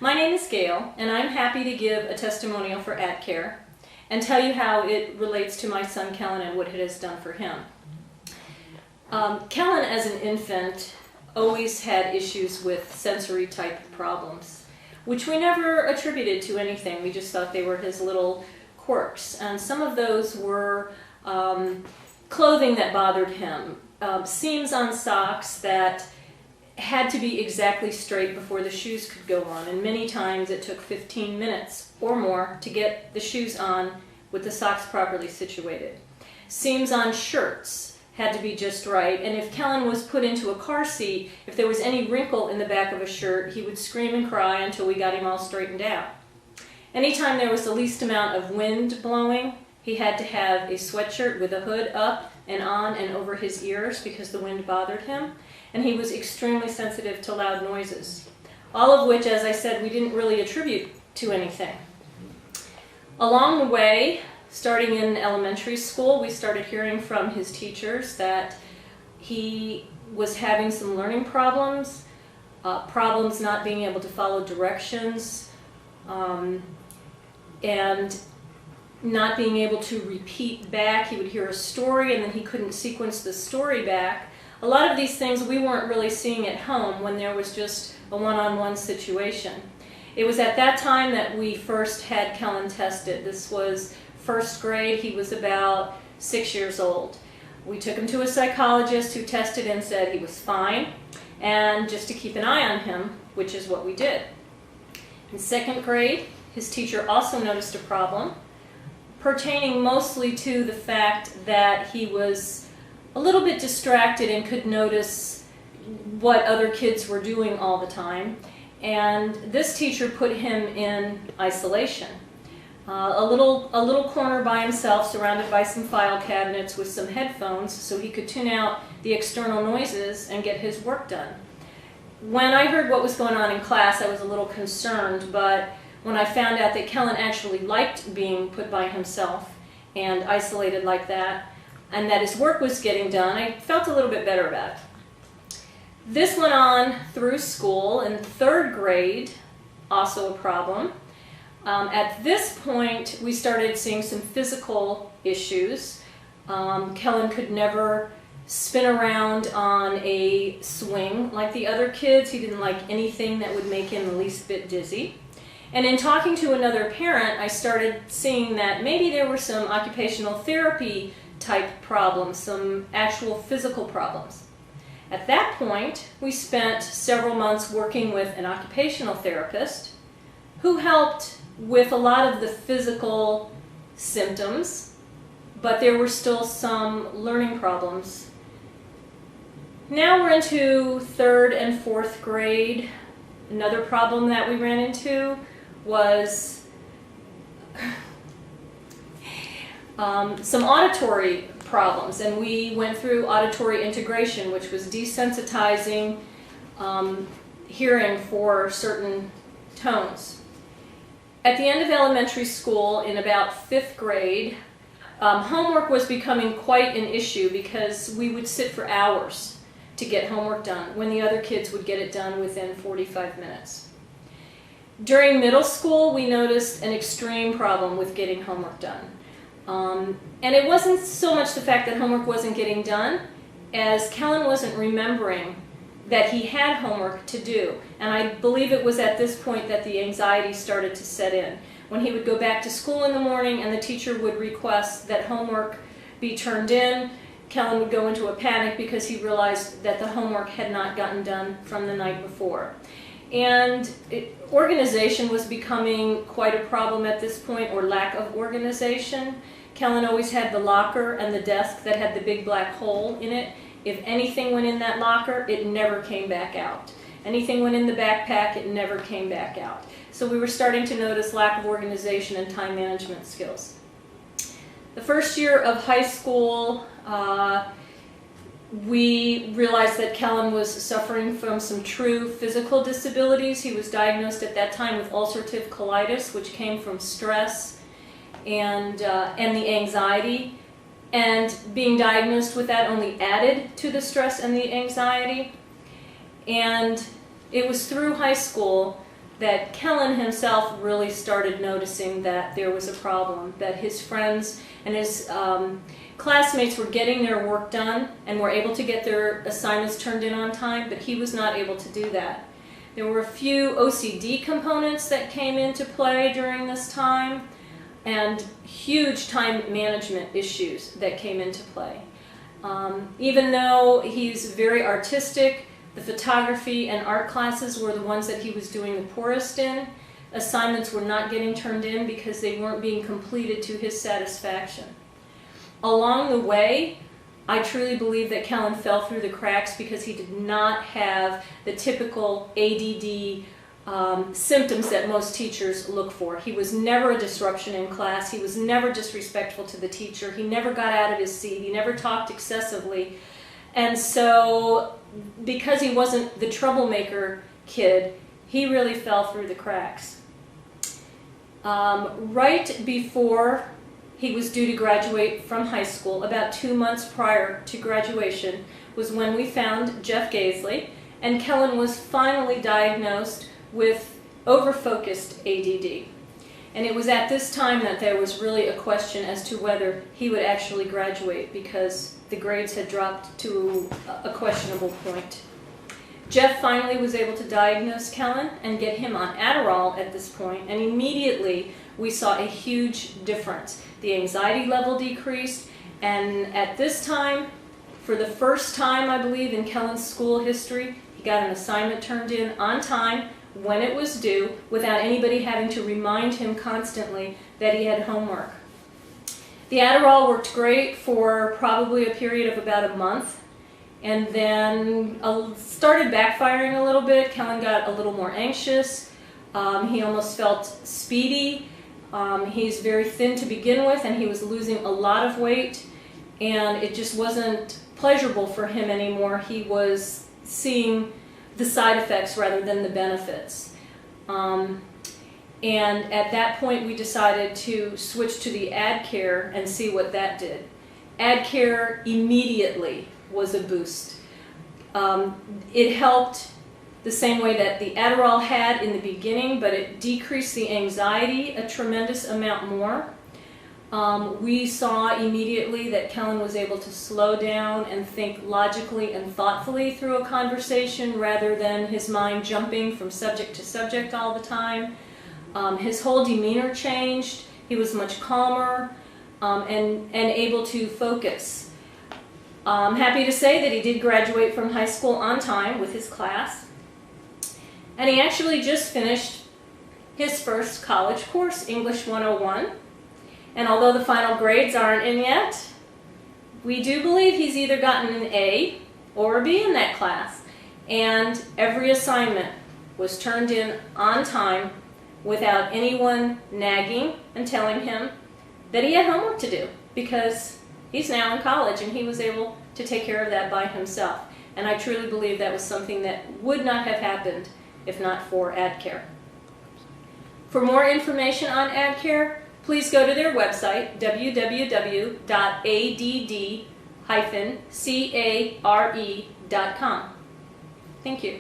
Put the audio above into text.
My name is Gail, and I'm happy to give a testimonial for AdCare and tell you how it relates to my son Kellen and what it has done for him. Kellen, as an infant, always had issues with sensory type problems, which we never attributed to anything. We just thought they were his little quirks. And some of those were clothing that bothered him, seams on socks that had to be exactly straight before the shoes could go on, and many times it took 15 minutes or more to get the shoes on with the socks properly situated. Seams on shirts had to be just right, and if Kellen was put into a car seat, if there was any wrinkle in the back of a shirt, he would scream and cry until we got him all straightened out. Anytime there was the least amount of wind blowing, he had to have a sweatshirt with a hood up and on and over his ears because the wind bothered him. And he was extremely sensitive to loud noises. All of which, as I said, we didn't really attribute to anything. Along the way, starting in elementary school, we started hearing from his teachers that he was having some learning problems, problems not being able to follow directions, and not being able to repeat back. He would hear a story and then he couldn't sequence the story back. A lot of these things we weren't really seeing at home when there was just a one-on-one situation. It was at that time that we first had Kellen tested. This was first grade. He was about 6 years old. We took him to a psychologist who tested and said he was fine, and just to keep an eye on him, which is what we did. In second grade, his teacher also noticed a problem, pertaining mostly to the fact that he was a little bit distracted and could notice what other kids were doing all the time. And this teacher put him in isolation. A little corner by himself, surrounded by some file cabinets with some headphones so he could tune out the external noises and get his work done. When I heard what was going on in class, I was a little concerned, but when I found out that Kellen actually liked being put by himself and isolated like that, and that his work was getting done, I felt a little bit better about it. This went on through school. In third grade, also a problem. At this point, we started seeing some physical issues. Kellen could never spin around on a swing like the other kids. He didn't like anything that would make him the least bit dizzy. And in talking to another parent, I started seeing that maybe there were some occupational therapy type problems, some actual physical problems. At that point, we spent several months working with an occupational therapist who helped with a lot of the physical symptoms, but there were still some learning problems. Now we're into third and fourth grade. Another problem that we ran into was some auditory problems, and we went through auditory integration, which was desensitizing hearing for certain tones. At the end of elementary school, in about fifth grade, homework was becoming quite an issue because we would sit for hours to get homework done when the other kids would get it done within 45 minutes. During middle school, we noticed an extreme problem with getting homework done. And it wasn't so much the fact that homework wasn't getting done as Kellen wasn't remembering that he had homework to do. And I believe it was at this point that the anxiety started to set in. When he would go back to school in the morning and the teacher would request that homework be turned in, Kellen would go into a panic because he realized that the homework had not gotten done from the night before. And organization was becoming quite a problem at this point, or lack of organization. Kellen always had the locker and the desk that had the big black hole in it. If anything went in that locker, it never came back out. Anything went in the backpack, it never came back out. So we were starting to notice lack of organization and time management skills. The first year of high school, we realized that Kellen was suffering from some true physical disabilities. He was diagnosed at that time with ulcerative colitis, which came from stress and the anxiety. And being diagnosed with that only added to the stress and the anxiety. And it was through high school that Kellen himself really started noticing that there was a problem, that his friends and his classmates were getting their work done and were able to get their assignments turned in on time, but he was not able to do that. There were a few OCD components that came into play during this time, and huge time management issues that came into play. Even though he's very artistic, the photography and art classes were the ones that he was doing the poorest in. Assignments were not getting turned in because they weren't being completed to his satisfaction. Along the way, I truly believe that Kellen fell through the cracks because he did not have the typical ADD symptoms that most teachers look for. He was never a disruption in class. He was never disrespectful to the teacher. He never got out of his seat. He never talked excessively. And so, because he wasn't the troublemaker kid, he really fell through the cracks. Right before he was due to graduate from high school, about 2 months prior to graduation, was when we found Jeff Gaisley, and Kellen was finally diagnosed with overfocused ADD. And it was at this time that there was really a question as to whether he would actually graduate, because the grades had dropped to a questionable point. Jeff finally was able to diagnose Kellen and get him on Adderall at this point, and immediately we saw a huge difference. The anxiety level decreased, and at this time, for the first time, I believe, in Kellen's school history, he got an assignment turned in on time, when it was due, without anybody having to remind him constantly that he had homework. The Adderall worked great for probably a period of about a month, and then started backfiring a little bit. Kellen got a little more anxious. He almost felt speedy. He's very thin to begin with, and he was losing a lot of weight, and it just wasn't pleasurable for him anymore. He was seeing the side effects rather than the benefits. And at that point we decided to switch to the AdCare and see what that did. AdCare immediately was a boost. It helped the same way that the Adderall had in the beginning, but it decreased the anxiety a tremendous amount more. We saw immediately that Kellen was able to slow down and think logically and thoughtfully through a conversation rather than his mind jumping from subject to subject all the time. His whole demeanor changed. He was much calmer and able to focus. I'm happy to say that he did graduate from high school on time with his class. And he actually just finished his first college course, English 101. And although the final grades aren't in yet, we do believe he's either gotten an A or a B in that class. And every assignment was turned in on time without anyone nagging and telling him that he had homework to do, because he's now in college and he was able to take care of that by himself. And I truly believe that was something that would not have happened if not for AdCare. For more information on AdCare, please go to their website, www.add-care.com. Thank you.